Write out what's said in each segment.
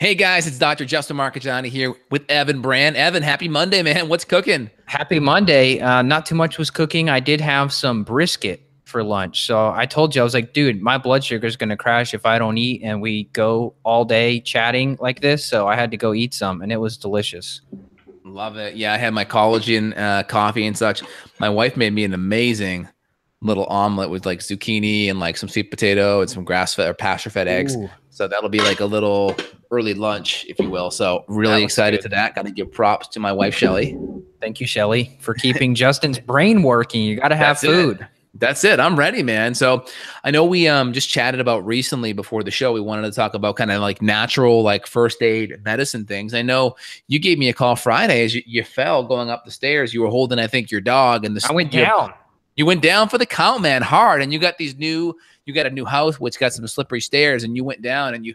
Hey guys, it's Dr. Justin Marcagiani here with Evan Brand. Evan, happy Monday, man. What's cooking? Happy Monday. Not too much was cooking. I did have some brisket for lunch. So I told you, I was like, dude, my blood sugar is going to crash if I don't eat. And we go all day chatting like this. So I had to go eat some, and it was delicious. Love it. Yeah, I had my collagen coffee and such. My wife made me an amazing little omelet with like zucchini and like some sweet potato and some grass-fed or pasture-fed eggs. Ooh, So that'll be like a little early lunch, if you will. So that really looks excited good. to that. Got to give props to my wife, Shelly. Thank you, Shelly, for keeping Justin's brain working. You got to have That's it. food. That's it. I'm ready, man. So I know we just chatted about recently before the show. We wanted to talk about kind of like natural, like first aid medicine things. I know you gave me a call Friday as you fell going up the stairs. You were holding, I think, your dog, and I went down. you went down for the count, man, hard. And you got you got a new house which got some slippery stairs, and you went down and you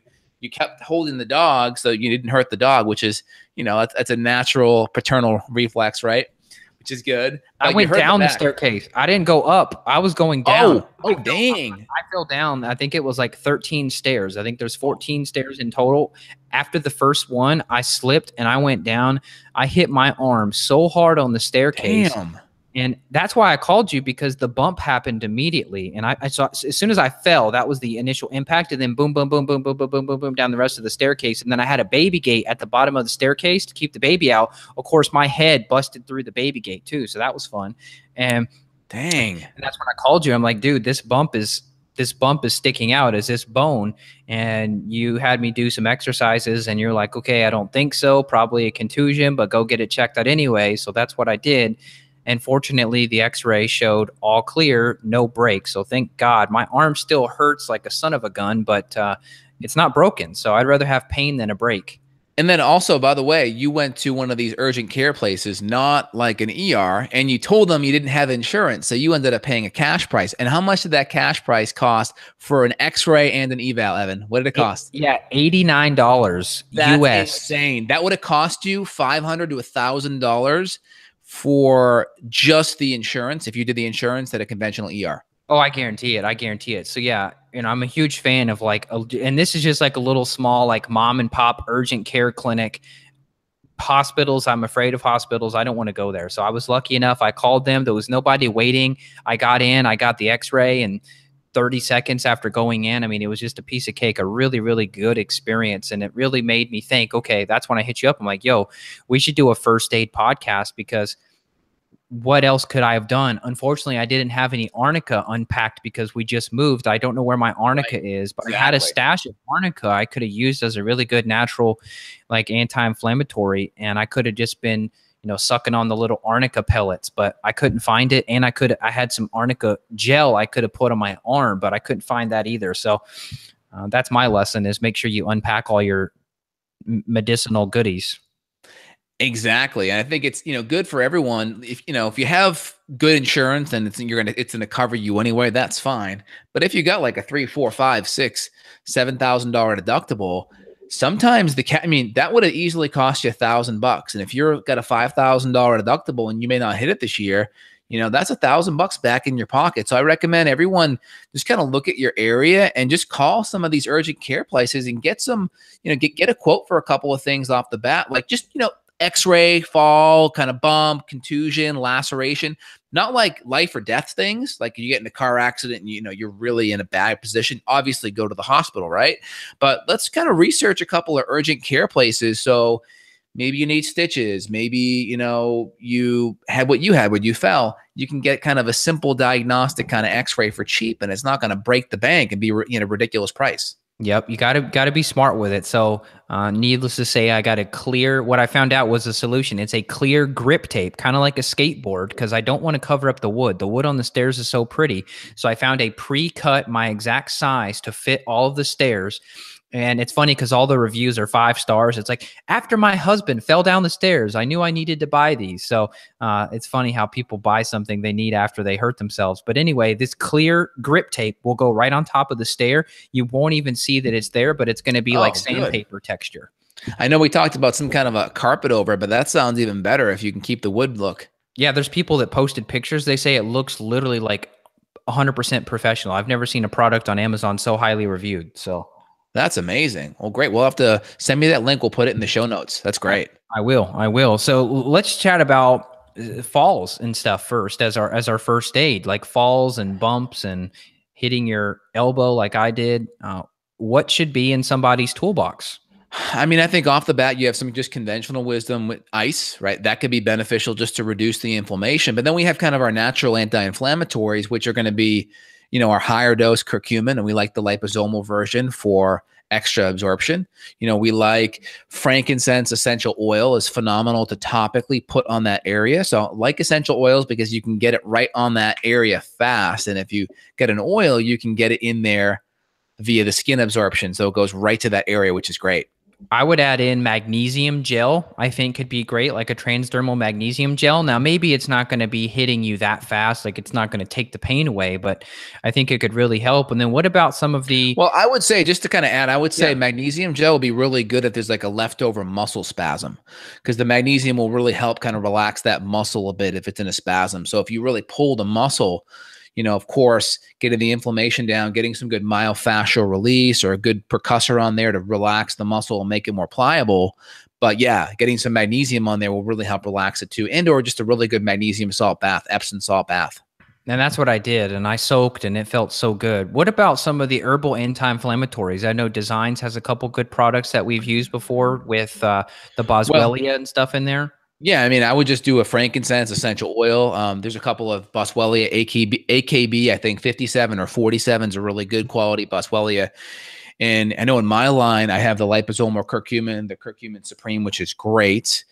kept holding the dog so you didn't hurt the dog, which is, that's a natural paternal reflex, right? Which is good. I You went hurt down the back. staircase. I didn't go up. I was going down. Oh, dang. I fell down. I think it was like 13 stairs. I think there's 14 stairs in total. After the first one, I slipped and I went down. I hit my arm so hard on the staircase. Damn. And that's why I called you, because the bump happened immediately. And I saw, as soon as I fell, that was the initial impact. And then boom, boom, boom, boom, boom, boom, boom, boom, boom, down the rest of the staircase. And then I had a baby gate at the bottom of the staircase to keep the baby out. Of course, my head busted through the baby gate too. So that was fun. And Dang. that's when I called you. I'm like, dude, this bump is sticking out as this bone. And you had me do some exercises and you're like, okay, I don't think so. Probably a contusion, but go get it checked out anyway. So that's what I did. And fortunately, the x-ray showed all clear, no break. So thank God. My arm still hurts like a son of a gun, but it's not broken. So I'd rather have pain than a break. And then also, by the way, you went to one of these urgent care places, not like an ER, and you told them you didn't have insurance. So you ended up paying a cash price. And how much did that cash price cost for an x-ray and an eval, Evan? What did it cost? Yeah, $89 That's US. insane. That would have cost you $500 to $1,000 for just the insurance if you did the insurance at a conventional ER. Oh, I guarantee it. I guarantee it. So yeah, I'm a huge fan of like, and this is just like a little small, like mom and pop urgent care clinic. Hospitals, I'm afraid of hospitals. I don't want to go there. So I was lucky enough. I called them. There was nobody waiting. I got in, I got the x-ray, and 30 seconds after going in, I mean, it was just a piece of cake, a really, really good experience. And it really made me think, okay, that's when I hit you up. I'm like, yo, we should do a first aid podcast, because what else could I have done? Unfortunately, I didn't have any arnica unpacked because we just moved. I don't know where my arnica is, but I had a stash of arnica I could have used as a really good natural, like anti-inflammatory. And I could have just been, sucking on the little arnica pellets, but I couldn't find it. And I had some arnica gel I could have put on my arm, but I couldn't find that either. So that's my lesson, is make sure you unpack all your medicinal goodies. Exactly. And I think it's, good for everyone. If you have good insurance and it's gonna cover you anyway, that's fine. But if you got like a $3, $4, $5, $6, $7,000 deductible, sometimes that would have easily cost you $1,000. And if you're got a $5,000 deductible and you may not hit it this year, that's $1,000 back in your pocket. So I recommend everyone just kind of look at your area and just call some of these urgent care places and get some, get a quote for a couple of things off the bat, like just, x-ray, fall, kind of bump, contusion, laceration, not like life or death things. Like you get in a car accident and, you're really in a bad position, obviously go to the hospital, right? But let's kind of research a couple of urgent care places. So maybe you need stitches. Maybe, you had what you had when you fell. You can get kind of a simple diagnostic kind of x-ray for cheap, and it's not going to break the bank and be, ridiculous price. Yep, you gotta be smart with it. So, needless to say, what I found out was a solution. It's a clear grip tape, kind of like a skateboard, because I don't want to cover up the wood. The wood on the stairs is so pretty. So I found a pre-cut, my exact size to fit all of the stairs. And it's funny because all the reviews are 5 stars. It's like, after my husband fell down the stairs, I knew I needed to buy these. So it's funny how people buy something they need after they hurt themselves. But anyway, this clear grip tape will go right on top of the stair. You won't even see that it's there, but it's going to be like sandpaper texture. I know we talked about some kind of a carpet over it, but that sounds even better if you can keep the wood look. Yeah, there's people that posted pictures. They say it looks literally like 100% professional. I've never seen a product on Amazon so highly reviewed. So That's amazing. Well, great. We'll have to send me that link. We'll put it in the show notes. That's I, great. I will. I will. So let's chat about falls and stuff first as our first aid, like falls and bumps and hitting your elbow like I did. What should be in somebody's toolbox? I mean, I think off the bat, you have some just conventional wisdom with ice, right? That could be beneficial just to reduce the inflammation. But then we have kind of our natural anti-inflammatories, which are going to be, our higher dose curcumin, and we like the liposomal version for extra absorption. We like frankincense essential oil is phenomenal to topically put on that area. So like essential oils because you can get it right on that area fast. And if you get an oil, you can get it in there via the skin absorption. So it goes right to that area, which is great. I would add in magnesium gel. I think could be great, like a transdermal magnesium gel. Now, maybe it's not going to be hitting you that fast, like it's not going to take the pain away, but I think it could really help. And then what about some of the? Well, I would say, just to kind of add, I would say magnesium gel will be really good if there's like a leftover muscle spasm, because the magnesium will really help kind of relax that muscle a bit if it's in a spasm. So if you really pull the muscle, of course, getting the inflammation down, getting some good myofascial release or a good percussor on there to relax the muscle and make it more pliable. But yeah, getting some magnesium on there will really help relax it too. And or just a really good magnesium salt bath, Epsom salt bath. And that's what I did. And I soaked and it felt so good. What about some of the herbal anti-inflammatories? I know Designs has a couple good products that we've used before with the boswellia and stuff in there. Yeah, I mean, I would just do a frankincense essential oil. There's a couple of Boswellia AKB, I think 57 or 47 is a really good quality Boswellia. And I know in my line, I have the liposomal curcumin, the curcumin supreme, which is great.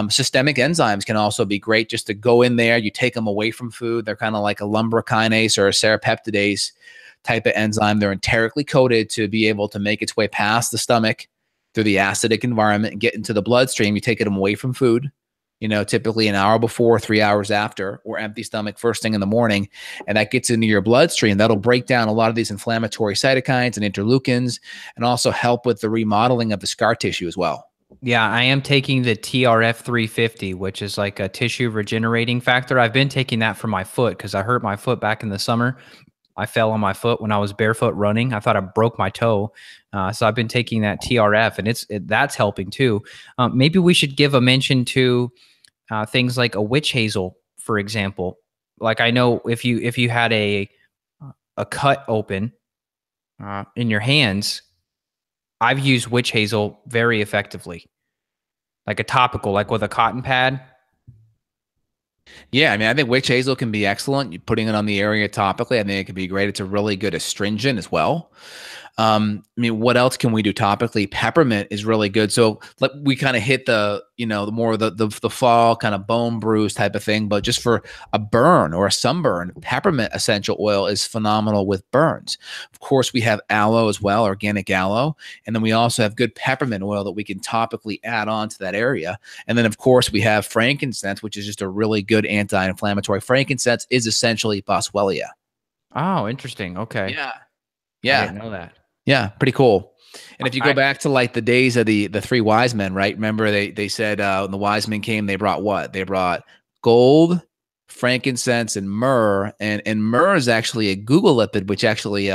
Systemic enzymes can also be great just to go in there. You take them away from food. They're kind of like a lumbrokinase or a serrapeptidase type of enzyme. They're enterically coated to be able to make its way past the stomach through the acidic environment and get into the bloodstream. You take them away from food, typically an hour before, 3 hours after, or empty stomach first thing in the morning. And that gets into your bloodstream. That'll break down a lot of these inflammatory cytokines and interleukins and also help with the remodeling of the scar tissue as well. Yeah, I am taking the TRF 350, which is like a tissue regenerating factor. I've been taking that for my foot because I hurt my foot back in the summer. I fell on my foot when I was barefoot running. I thought I broke my toe. So I've been taking that TRF and that's helping too. Maybe we should give a mention to things like a witch hazel, for example. Like I know if you had a cut open in your hands, I've used witch hazel very effectively, like a topical, like with a cotton pad. Yeah, I mean, I think witch hazel can be excellent. You're putting it on the area topically. I think it can be great. It's a really good astringent as well. I mean, what else can we do topically? Peppermint is really good. So like we kind of hit the, the more the fall kind of bone bruise type of thing, but just for a burn or a sunburn, peppermint essential oil is phenomenal with burns. Of course, we have aloe as well, organic aloe. And then we also have good peppermint oil that we can topically add on to that area. And then of course we have frankincense, which is just a really good anti-inflammatory. Frankincense is essentially Boswellia. Oh, interesting. Okay. Yeah. I Yeah. didn't know that. Yeah, pretty cool. And if you go back to like the days of the three wise men, right? Remember they said when the wise men came, they brought what? They brought gold, frankincense, and myrrh. And myrrh is actually a Google lipid, which actually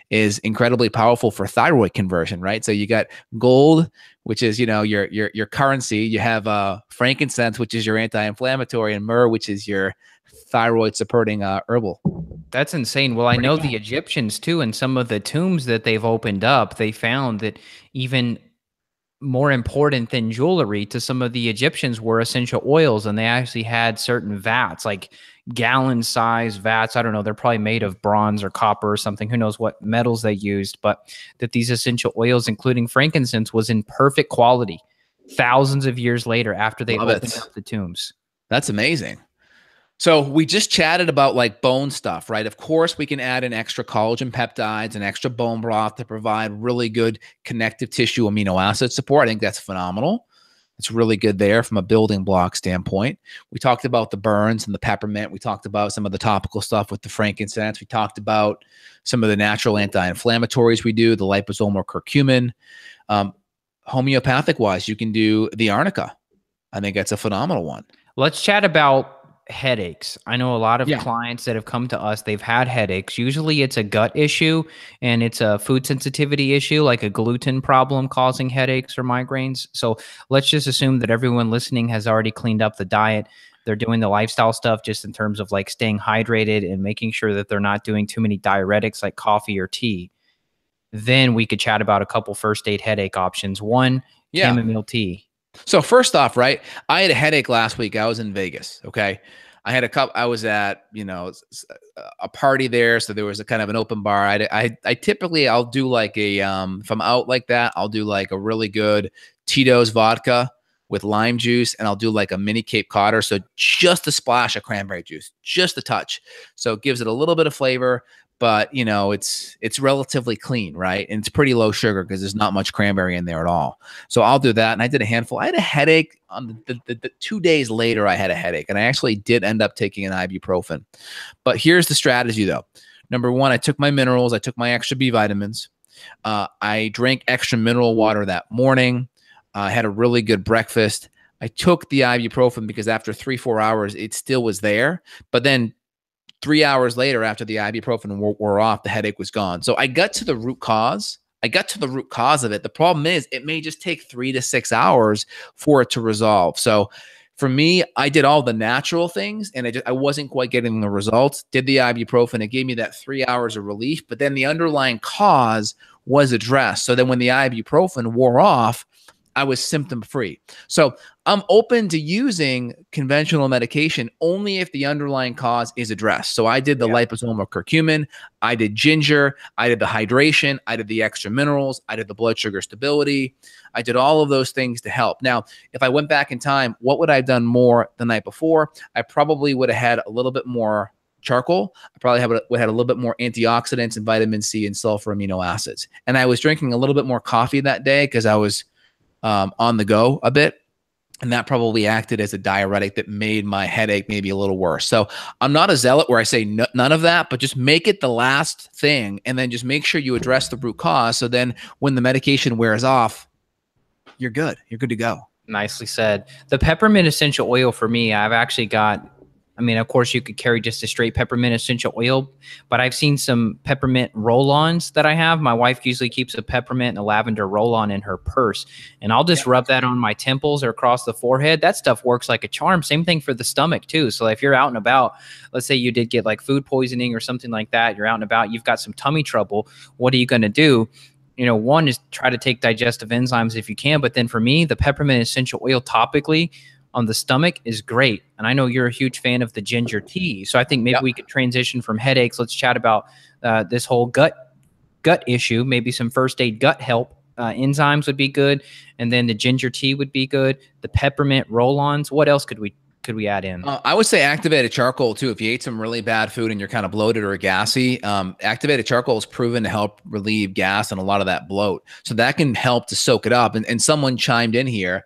is incredibly powerful for thyroid conversion, right? So you got gold, which is your currency. You have frankincense, which is your anti-inflammatory, and myrrh, which is your thyroid supporting herbal. That's insane. Well, I know the Egyptians too, and some of the tombs that they've opened up, they found that even more important than jewelry to some of the Egyptians were essential oils, and they actually had certain vats, like gallon-size vats. I don't know. They're probably made of bronze or copper or something. Who knows what metals they used, but that these essential oils, including frankincense, was in perfect quality thousands of years later after they opened up the tombs. That's amazing. So we just chatted about like bone stuff, right? Of course, we can add in extra collagen peptides and extra bone broth to provide really good connective tissue amino acid support. I think that's phenomenal. It's really good there from a building block standpoint. We talked about the burns and the peppermint. We talked about some of the topical stuff with the frankincense. We talked about some of the natural anti-inflammatories we do, the liposomal curcumin. Homeopathic wise, you can do the arnica. I think that's a phenomenal one. Let's chat about headaches. I know a lot of Yeah. clients that have come to us, they've had headaches. Usually it's a gut issue and it's a food sensitivity issue, like a gluten problem causing headaches or migraines. So let's just assume that everyone listening has already cleaned up the diet. They're doing the lifestyle stuff just in terms of like staying hydrated and making sure that they're not doing too many diuretics like coffee or tea. Then we could chat about a couple first aid headache options. One, Yeah. chamomile tea. So first off, right, I had a headache last week. I was in Vegas. Okay. I had a cup. I was at, a party there. So there was a kind of an open bar. I typically, I'll do like if I'm out like that, I'll do like a really good Tito's vodka with lime juice, and I'll do like a mini Cape Codder. So just a splash of cranberry juice, just a touch. So it gives it a little bit of flavor, but it's relatively clean, right? And it's pretty low sugar because there's not much cranberry in there at all. So I'll do that. And I did a handful. I had a headache on the 2 days later. I had a headache, and I actually did end up taking an ibuprofen. But here's the strategy, though. Number one, I took my minerals. I took my extra B vitamins. I drank extra mineral water that morning. I had a really good breakfast. I took the ibuprofen because after 3-4 hours, it still was there. But then 3 hours later, after the ibuprofen wore off, the headache was gone. So I got to the root cause. I got to the root cause of it. The problem is it may just take 3 to 6 hours for it to resolve. So for me, I did all the natural things, and I wasn't quite getting the results. Did the ibuprofen. It gave me that 3 hours of relief, but then the underlying cause was addressed. So then when the ibuprofen wore off, I was symptom free. So I'm open to using conventional medication only if the underlying cause is addressed. So I did the liposomal curcumin, I did ginger, I did the hydration, I did the extra minerals, I did the blood sugar stability. I did all of those things to help. Now, if I went back in time, what would I have done more the night before? I probably would have had a little bit more charcoal. I probably would have had a little bit more antioxidants and vitamin C and sulfur amino acids. And I was drinking a little bit more coffee that day because I was on the go a bit. And that probably acted as a diuretic that made my headache maybe a little worse. So I'm not a zealot where I say none of that, but just make it the last thing. And then just make sure you address the root cause. So then when the medication wears off, you're good. You're good to go. Nicely said. The peppermint essential oil for me, I've actually got, I mean, of course you could carry just a straight peppermint essential oil, but I've seen some peppermint roll-ons that I have. My wife usually keeps a peppermint and a lavender roll-on in her purse, and I'll just rub that on my temples or across the forehead. That stuff works like a charm. Same thing for the stomach too. So if you're out and about, let's say you did get like food poisoning or something like that, you're out and about, you've got some tummy trouble, what are you going to do? One is try to take digestive enzymes if you can, but then for me, the peppermint essential oil topically on the stomach is great. And I know you're a huge fan of the ginger tea. So I think maybe we could transition from headaches. Let's chat about this whole gut issue. Maybe some first aid gut help. Enzymes would be good. And then the ginger tea would be good. The peppermint roll-ons. What else could we add in? I would say activated charcoal too. If you ate some really bad food and you're kind of bloated or gassy, activated charcoal is proven to help relieve gas and a lot of that bloat. So that can help to soak it up. And someone chimed in here.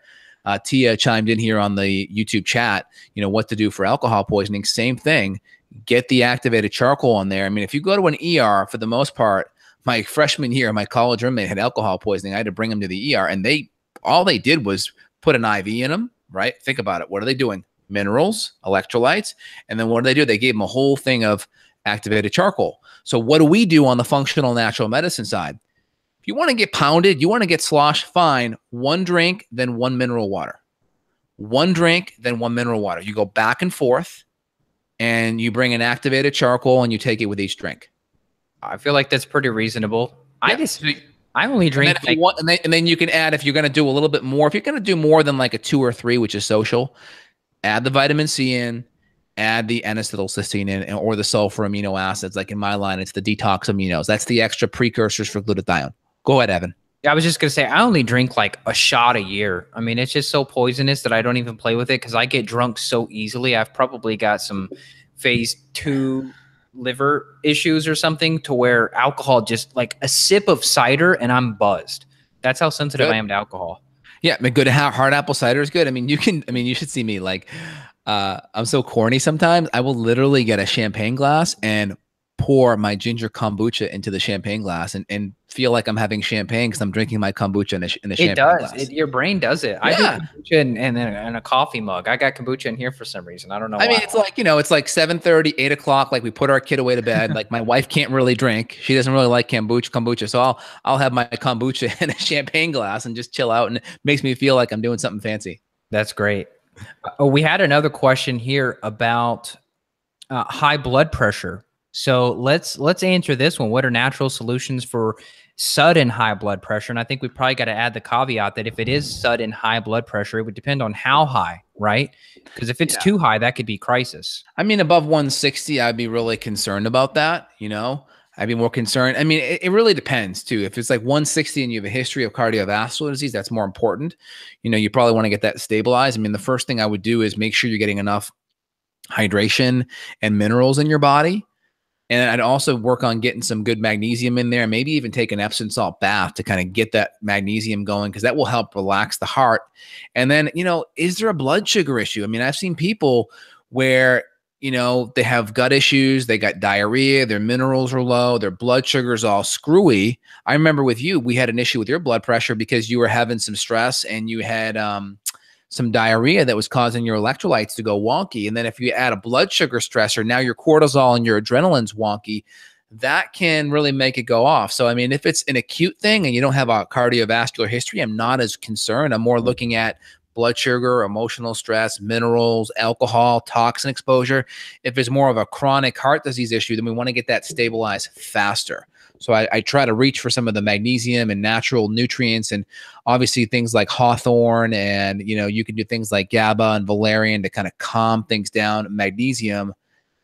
Tia chimed in here on the YouTube chat, what to do for alcohol poisoning. Same thing. Get the activated charcoal on there. I mean, if you go to an ER, for the most part, my freshman year, my college roommate had alcohol poisoning. I had to bring him to the ER, and all they did was put an IV in him, right? Think about it. What are they doing? Minerals, electrolytes. And then what do? They gave him a whole thing of activated charcoal. So what do we do on the functional natural medicine side? If you want to get pounded, you want to get sloshed, fine. 1 drink, then 1 mineral water. 1 drink, then 1 mineral water. You go back and forth, and you bring an activated charcoal, and you take it with each drink. I feel like that's pretty reasonable. Yeah. I only drink. And then you can add, if you're going to do a little bit more, if you're going to do more than like a 2 or 3, which is social, add the vitamin C in, add the N-acetylcysteine in, or the sulfur amino acids. Like in my line, it's the detox aminos. That's the extra precursors for glutathione. Go ahead, Evan. I was just going to say, I only drink like a shot a year. I mean, it's just so poisonous that I don't even play with it because I get drunk so easily. I've probably got some phase 2 liver issues or something to where alcohol, just like a sip of cider and I'm buzzed. That's how sensitive I am to alcohol. Yeah, I mean, good hard apple cider is good. I mean, you should see me like, I'm so corny sometimes. I will literally get a champagne glass and pour my ginger kombucha into the champagne glass and feel like I'm having champagne because I'm drinking my kombucha in a It champagne does. glass. Your brain does it. I do Yeah. kombucha in a coffee mug. I got kombucha in here for some reason. I don't know I why. mean, it's like, it's like 7:30, 8 o'clock. Like we put our kid away to bed. Like my wife can't really drink. She doesn't really like kombucha. So I'll have my kombucha in a champagne glass and just chill out. And it makes me feel like I'm doing something fancy. That's great. Oh, we had another question here about high blood pressure. So let's answer this one. What are natural solutions for sudden high blood pressure? And I think we probably got to add the caveat that if it is sudden high blood pressure, it would depend on how high, right? Because if it's too high, that could be crisis. I mean, above 160, I'd be really concerned about that. I'd be more concerned. I mean, it really depends too. If it's like 160 and you have a history of cardiovascular disease, that's more important. You probably want to get that stabilized. I mean, the first thing I would do is make sure you're getting enough hydration and minerals in your body. And I'd also work on getting some good magnesium in there, maybe even take an Epsom salt bath to kind of get that magnesium going, because that will help relax the heart. And then, is there a blood sugar issue? I mean, I've seen people where, they have gut issues, they got diarrhea, their minerals are low, their blood sugar's all screwy. I remember with you, we had an issue with your blood pressure because you were having some stress and you had some diarrhea that was causing your electrolytes to go wonky. And then if you add a blood sugar stressor, now your cortisol and your adrenaline's wonky, that can really make it go off. So, I mean, if it's an acute thing and you don't have a cardiovascular history, I'm not as concerned. I'm more looking at blood sugar, emotional stress, minerals, alcohol, toxin exposure. If it's more of a chronic heart disease issue, then we want to get that stabilized faster. So I try to reach for some of the magnesium and natural nutrients, and obviously things like hawthorn, and you can do things like GABA and valerian to kind of calm things down, magnesium.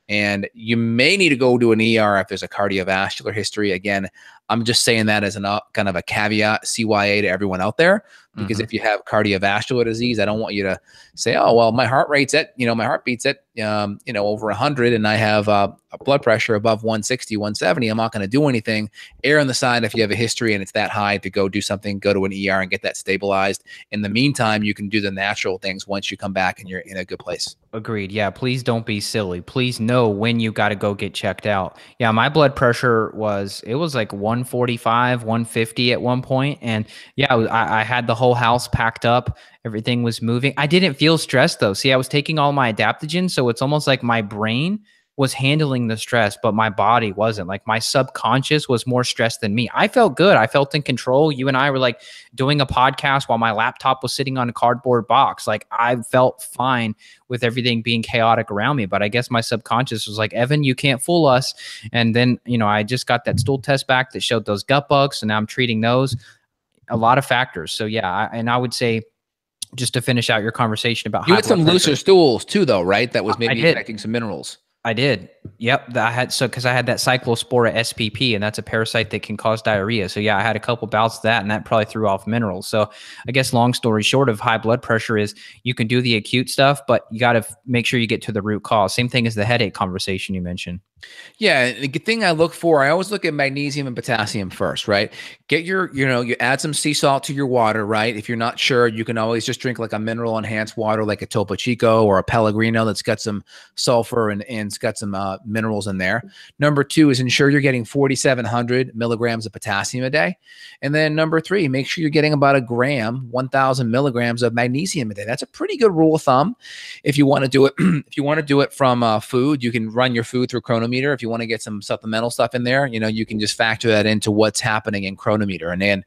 And you may need to go to an ER if there's a cardiovascular history. Again, I'm just saying that as kind of a caveat, CYA to everyone out there, because if you have cardiovascular disease, I don't want you to say, oh, well, my heart rate's at, my heart beats at, over 100 and I have a blood pressure above 160, 170. I'm not going to do anything. Err on the side if you have a history and it's that high to go do something, go to an ER and get that stabilized. In the meantime, you can do the natural things once you come back and you're in a good place. Agreed. Yeah. Please don't be silly. Please know when you got to go get checked out. Yeah. My blood pressure was like 145, 150 at one point. And yeah, I had the whole house packed up. Everything was moving. I didn't feel stressed though. See, I was taking all my adaptogens. So it's almost like my brain was handling the stress, but my body wasn't. Like my subconscious was more stressed than me. I felt good. I felt in control. You and I were like doing a podcast while my laptop was sitting on a cardboard box. Like I felt fine with everything being chaotic around me. But I guess my subconscious was like, Evan, you can't fool us. And then, I just got that stool test back that showed those gut bugs. And now I'm treating those. A lot of factors. So yeah, I would say, just to finish out your conversation about you had some looser stools too, though, right? That was maybe affecting some minerals. I did. Yep. Because I had that Cyclospora SPP, and that's a parasite that can cause diarrhea. So yeah, I had a couple bouts of that, and that probably threw off minerals. So I guess long story short of high blood pressure is you can do the acute stuff, but you got to make sure you get to the root cause. Same thing as the headache conversation you mentioned. Yeah, the thing I look for, I always look at magnesium and potassium first, right? Get you add some sea salt to your water, right? If you're not sure, you can always just drink like a mineral enhanced water, like a Topo Chico or a Pellegrino that's got some sulfur and it's got some minerals in there. Number 2 is ensure you're getting 4,700 milligrams of potassium a day. And then number 3, make sure you're getting about a gram, 1,000 milligrams of magnesium a day. That's a pretty good rule of thumb. If you want to do it, from food, you can run your food through Chronometer. If you want to get some supplemental stuff in there, you can just factor that into what's happening in Chronometer. And then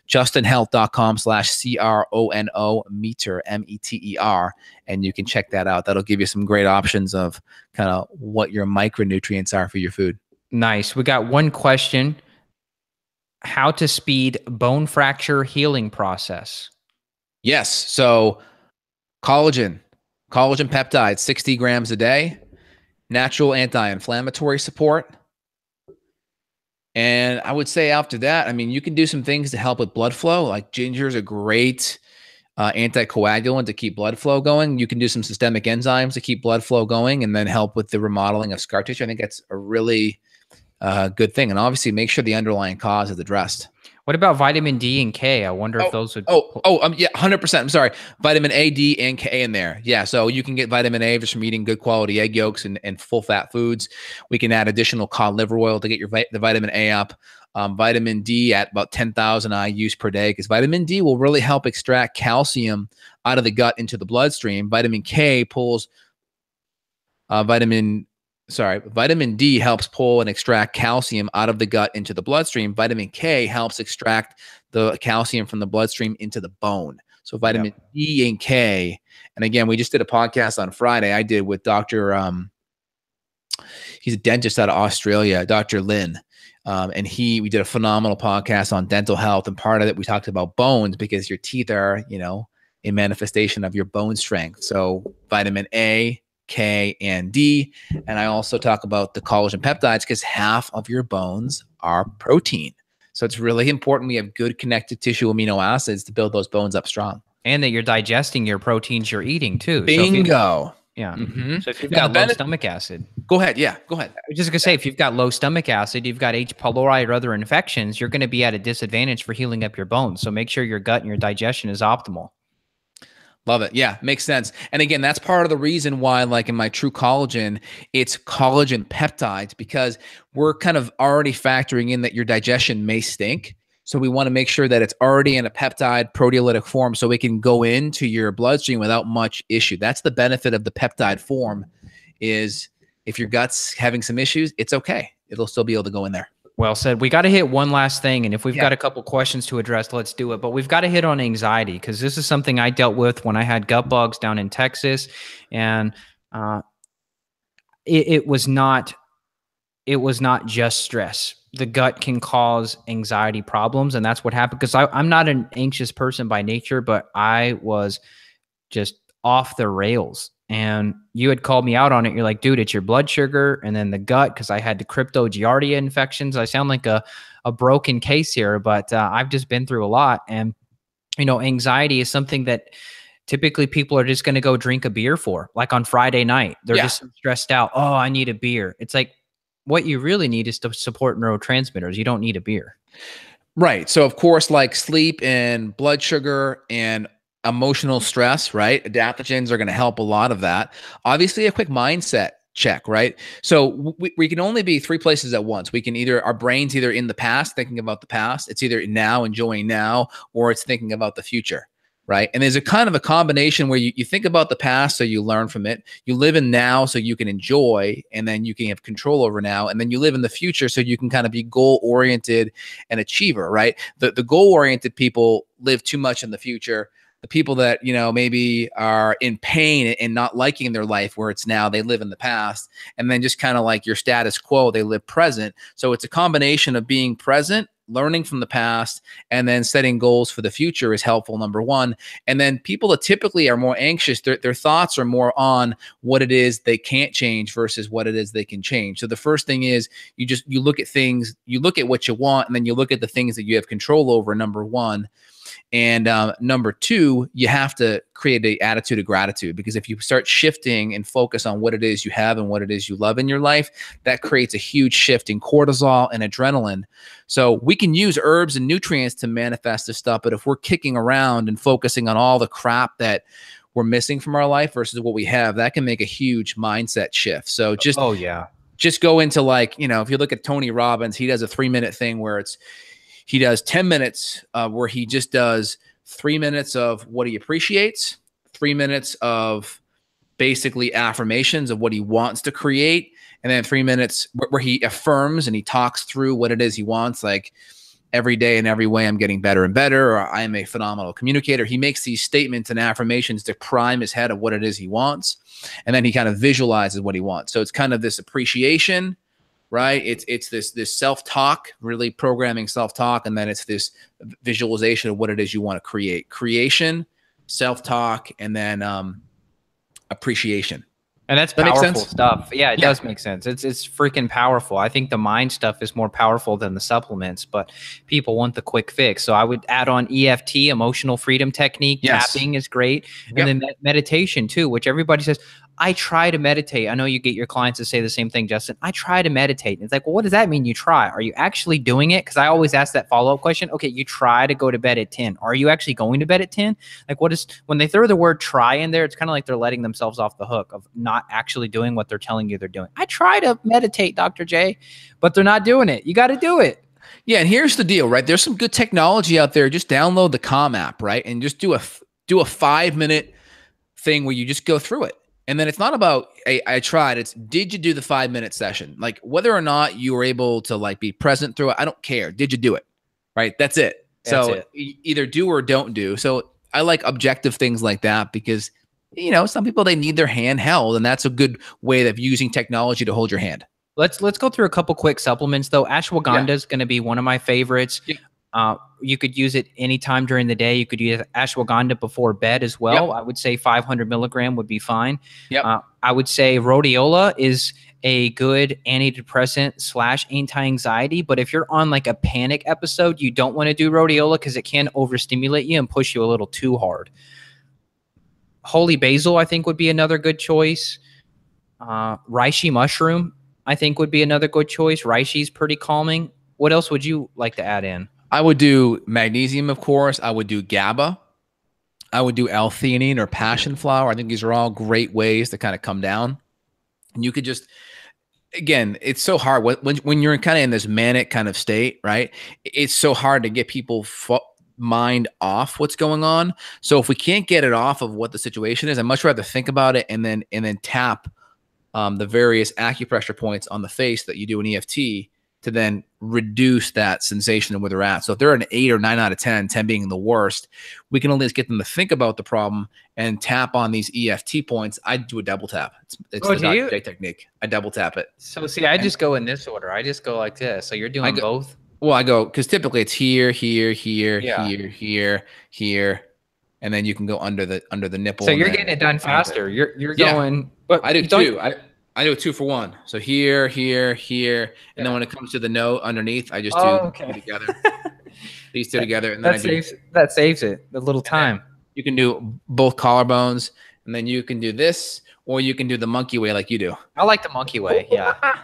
justinhealth.com/CRONO meter, METER. And you can check that out. That'll give you some great options of kind of what your micronutrients are for your food. Nice. We got one question. How to speed bone fracture healing process? Yes. So collagen peptides, 60 grams a day. Natural anti-inflammatory support. And I would say after that, I mean, you can do some things to help with blood flow. Like ginger is a great anticoagulant to keep blood flow going. You can do some systemic enzymes to keep blood flow going and then help with the remodeling of scar tissue. I think that's a really good thing. And obviously make sure the underlying cause is addressed. What about vitamin D and K? I wonder if those would. Yeah, 100%. I'm sorry. Vitamin A, D, and K in there. Yeah. So you can get vitamin A just from eating good quality egg yolks and full fat foods. We can add additional cod liver oil to get the vitamin A up. Vitamin D at about 10,000 IUs per day, because vitamin D will really help extract calcium out of the gut into the bloodstream. Vitamin K pulls vitamin D helps pull and extract calcium out of the gut into the bloodstream. Vitamin K helps extract the calcium from the bloodstream into the bone. So vitamin D and K. And again, we just did a podcast on Friday. I did with Dr. He's a dentist out of Australia, Dr. Lin. And we did a phenomenal podcast on dental health. And part of it, we talked about bones, because your teeth are, a manifestation of your bone strength. So vitamin A, K, and D. And I also talk about the collagen peptides, because half of your bones are protein. So it's really important we have good connective tissue amino acids to build those bones up strong. And that you're digesting your proteins you're eating too. Bingo. So if you've got low stomach acid. Go ahead. Yeah, go ahead. I was just going to say, if you've got low stomach acid, you've got H. pylori or other infections, you're going to be at a disadvantage for healing up your bones. So make sure your gut and your digestion is optimal. Love it. Yeah, makes sense. And again, that's part of the reason why, like in my True Collagen, it's collagen peptides, because we're kind of already factoring in that your digestion may stink. So we want to make sure that it's already in a peptide proteolytic form, so it can go into your bloodstream without much issue. That's the benefit of the peptide form, is if your gut's having some issues, it's okay. It'll still be able to go in there. Well said. We got to hit one last thing. And if we've got a couple questions to address, let's do it. But we've got to hit on anxiety, because this is something I dealt with when I had gut bugs down in Texas. And it was not just stress. The gut can cause anxiety problems. And that's what happened, because I'm not an anxious person by nature, but I was just off the rails. And you had called me out on it. You're like, dude, it's your blood sugar and then the gut, because I had the crypto giardia infections. I sound like a broken case here, but I've just been through a lot. And, anxiety is something that typically people are just going to go drink a beer for. Like on Friday night, they're just stressed out. Oh, I need a beer. It's like, what you really need is to support neurotransmitters. You don't need a beer. Right. So of course, like sleep and blood sugar and emotional stress, right? Adaptogens are going to help a lot of that. Obviously, a quick mindset check, right? So we can only be three places at once. We can our brain's either in the past, thinking about the past, it's either now, enjoying now, or it's thinking about the future, right? And there's a kind of a combination where you think about the past, so you learn from it. You live in now, so you can enjoy, and then you can have control over now. And then you live in the future, so you can kind of be goal-oriented and achiever, right? The goal-oriented people live too much in the future. The people that, maybe are in pain and not liking their life where it's now, they live in the past. And then just kind of like your status quo, they live present. So it's a combination of being present, learning from the past, and then setting goals for the future is helpful, number one. And then people that typically are more anxious, their thoughts are more on what it is they can't change versus what it is they can change. So the first thing is you look at things, you look at what you want, and then you look at the things that you have control over, number one. And number two, you have to create an attitude of gratitude, because if you start shifting and focus on what it is you have and what it is you love in your life, that creates a huge shift in cortisol and adrenaline. So we can use herbs and nutrients to manifest this stuff, but if we're kicking around and focusing on all the crap that we're missing from our life versus what we have, that can make a huge mindset shift. So just go into, like, if you look at Tony Robbins, he does a 3-minute thing where he does 10 minutes where he just does 3 minutes of what he appreciates, 3 minutes of basically affirmations of what he wants to create, and then 3 minutes where he affirms and he talks through what it is he wants, like every day in every way I'm getting better and better, or I am a phenomenal communicator. He makes these statements and affirmations to prime his head of what it is he wants, and then he kind of visualizes what he wants. So it's kind of this appreciation, right? It's this self-talk, really programming self-talk, and then it's this visualization of what it is you want to create. Creation, self-talk, and then appreciation. And that's powerful stuff. Yeah, it does make sense. It's freaking powerful. I think the mind stuff is more powerful than the supplements, but people want the quick fix. So I would add on EFT, emotional freedom technique. Tapping is great. And then meditation too, which everybody says, I try to meditate. I know you get your clients to say the same thing, Justin. I try to meditate. And it's like, well, what does that mean you try? Are you actually doing it? Because I always ask that follow-up question. Okay, you try to go to bed at 10. Are you actually going to bed at 10? Like, what is, when they throw the word try in there, it's kind of like they're letting themselves off the hook of not actually doing what they're telling you they're doing. I try to meditate, Dr. J, but they're not doing it. You got to do it. Yeah, and here's the deal, right? There's some good technology out there. Just download the Calm app, right? And just do a 5-minute thing where you just go through it. And then it's not about, hey, I tried. It's, did you do the 5-minute session? Like, whether or not you were able to like be present through it, I don't care. Did you do it? Right? That's it. That's so it. Either do or don't do. So I like objective things like that because, you know, some people, they need their hand held, and that's a good way of using technology to hold your hand. Let's go through a couple quick supplements though. Ashwagandha is going to be one of my favorites. Yeah. You could use it anytime during the day. You could use ashwagandha before bed as well. Yep. I would say 500 milligram would be fine. Yep. I would say rhodiola is a good antidepressant / anti-anxiety. But if you're on like a panic episode, you don't want to do rhodiola because it can overstimulate you and push you a little too hard. Holy basil, I think, would be another good choice. Reishi mushroom, I think, would be another good choice. Reishi is pretty calming. What else would you like to add in? I would do magnesium, of course. I would do GABA. I would do L-theanine or passion flower. I think these are all great ways to kind of come down. And you could just, again, it's so hard when you're kind of in this manic kind of state, right? It's so hard to get people mind off what's going on. So if we can't get it off of what the situation is, I'd much rather think about it and then tap the various acupressure points on the face that you do in EFT to then reduce that sensation of where they're at. So if they're an 8 or 9 out of 10, 10 being the worst, we can at least get them to think about the problem and tap on these EFT points. I do a double tap. It's the Dr. J technique. I double tap it. So see, I just go in this order. I just go like this. So you're doing both? Well, I go, because typically it's here, here, here, here, here, here. And then you can go under the nipple. So you're getting it done faster. You're going, but I do two. I do a 2 for 1. So here, here, here. And then when it comes to the note underneath, I just do two together. These two together. And then that saves it a little time. You can do both collarbones, and then you can do this, or you can do the monkey way like you do. I like the monkey way. Yeah.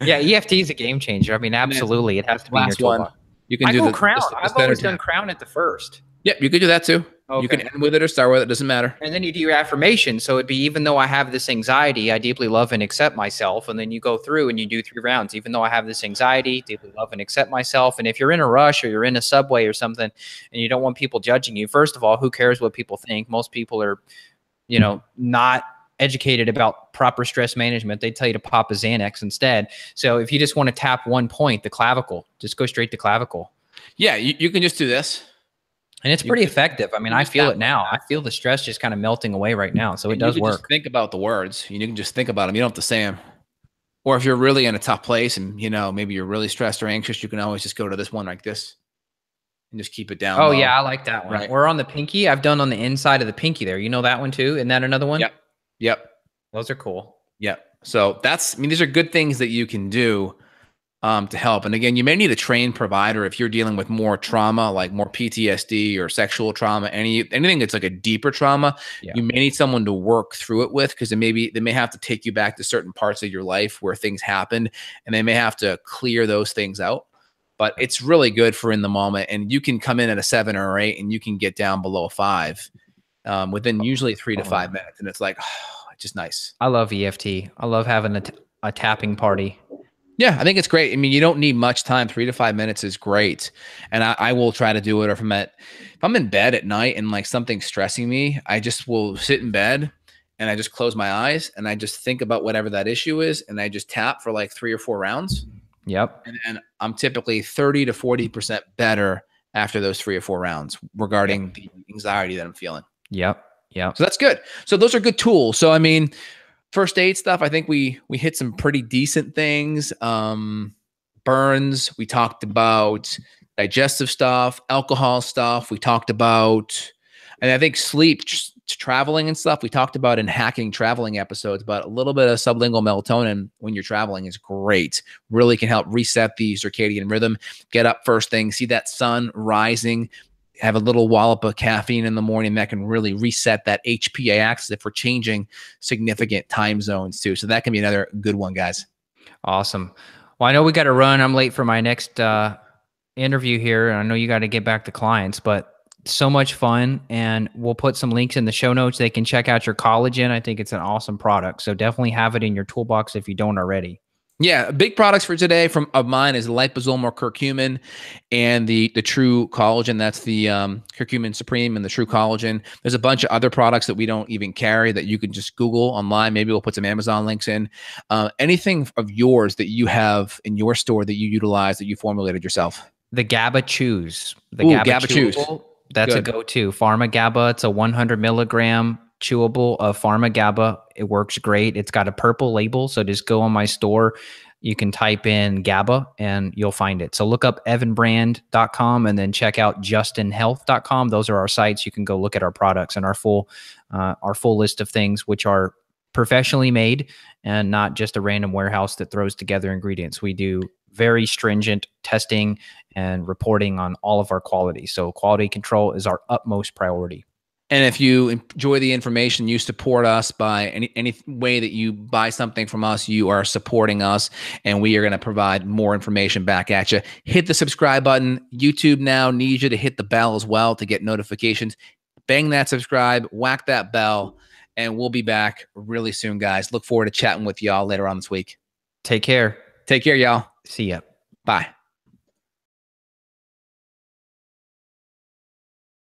Yeah. EFT is a game changer. I mean, absolutely. It has to be in your toolbox. You can do the crown. I've always done crown at the first. Yep, you could do that too. Okay. You can end with it or start with it. Doesn't matter. And then you do your affirmation. So it'd be, even though I have this anxiety, I deeply love and accept myself. And then you go through and you do 3 rounds. Even though I have this anxiety, deeply love and accept myself. And if you're in a rush or you're in a subway or something and you don't want people judging you, first of all, who cares what people think? Most people are, you know, not educated about proper stress management. They tell you to pop a Xanax instead. So if you just want to tap one point, the clavicle, just go straight to clavicle. Yeah, you can just do this. And it's pretty effective. I mean, I feel it now. I feel the stress just kind of melting away right now. So it does work. Just think about the words. You can just think about them. You don't have to say them. Or if you're really in a tough place and, you know, maybe you're really stressed or anxious, you can always just go to this one like this and just keep it down. Oh, yeah. I like that one. Right. We're on the pinky. I've done on the inside of the pinky there. You know that one too? Isn't that another one? Yep. Those are cool. Yep. So these are good things that you can do to help. And again, you may need a trained provider if you're dealing with more trauma, like more PTSD or sexual trauma, anything that's like a deeper trauma. Yeah. You may need someone to work through it with, because they may have to take you back to certain parts of your life where things happened, and they may have to clear those things out. But it's really good for in the moment, and you can come in at a 7 or 8, and you can get down below 5 within usually 3 to 5 minutes, and it's like, oh, it's just nice. I love EFT. I love having a tapping party. Yeah, I think it's great. I mean, you don't need much time. 3 to 5 minutes is great. And I will try to do it. Or if I'm in bed at night and like something's stressing me, I just will sit in bed and I just close my eyes and I just think about whatever that issue is. And I just tap for like 3 or 4 rounds. Yep. And I'm typically 30 to 40% better after those 3 or 4 rounds regarding the anxiety that I'm feeling. Yep. Yep. So that's good. So those are good tools. So, I mean, first aid stuff, I think we hit some pretty decent things. Burns, we talked about digestive stuff, alcohol stuff. We talked about, and I think sleep, traveling and stuff. We talked about in hacking traveling episodes, but a little bit of sublingual melatonin when you're traveling is great. Really can help reset the circadian rhythm. Get up first thing, see that sun rising, have a little wallop of caffeine in the morning that can really reset that HPA axis if we're changing significant time zones too. So that can be another good one, guys. Awesome. Well, I know we got to run. I'm late for my next interview here. And I know you got to get back to clients, but so much fun. And we'll put some links in the show notes. They can check out your collagen. I think it's an awesome product. So definitely have it in your toolbox if you don't already. Yeah, big products for today of mine is liposomal curcumin and the true collagen. That's the curcumin supreme and the true collagen. There's a bunch of other products that we don't even carry that you can just Google online. Maybe we'll put some Amazon links in. Anything of yours that you have in your store that you utilize that you formulated yourself? The GABA Chews. The GABA Chews. That's good. A go-to. Pharma GABA. It's a 100 milligram chewable of Pharma GABA. It works great. It's got a purple label. So just go on my store. You can type in GABA and you'll find it. So look up evanbrand.com and then check out justinhealth.com. Those are our sites. You can go look at our products and our full list of things, which are professionally made and not just a random warehouse that throws together ingredients. We do very stringent testing and reporting on all of our quality. So quality control is our utmost priority. And if you enjoy the information, you support us by any way that you buy something from us, you are supporting us, and we are going to provide more information back at you. Hit the subscribe button. YouTube now needs you to hit the bell as well to get notifications. Bang that subscribe, whack that bell, and we'll be back really soon, guys. Look forward to chatting with y'all later on this week. Take care. Take care, y'all. See ya. Bye.